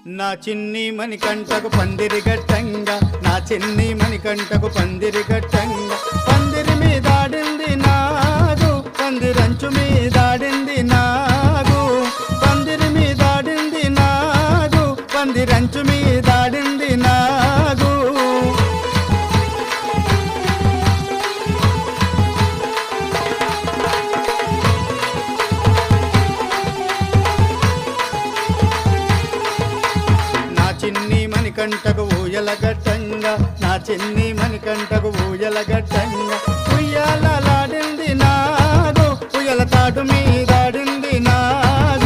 నా చిన్ని మణికంఠకు పందిరి గట్టంగా నా చిన్ని మణికంఠకు పందిరి గట్టంగా పందిరి మీదాడింది నాగు పందిరంచు మీదాడింది నాగు పందిరి మీదాడింది నాగు పందిరంచు మీదాడింది నాగు చిన్ని మణికంఠకు ఊయల గట్టంగా నా చిన్ని మణికంఠకు ఊయల గట్టంగా ఉయ్యాలలాడింది నాగు ఉయ్యల తాడు మీదాడింది నాగు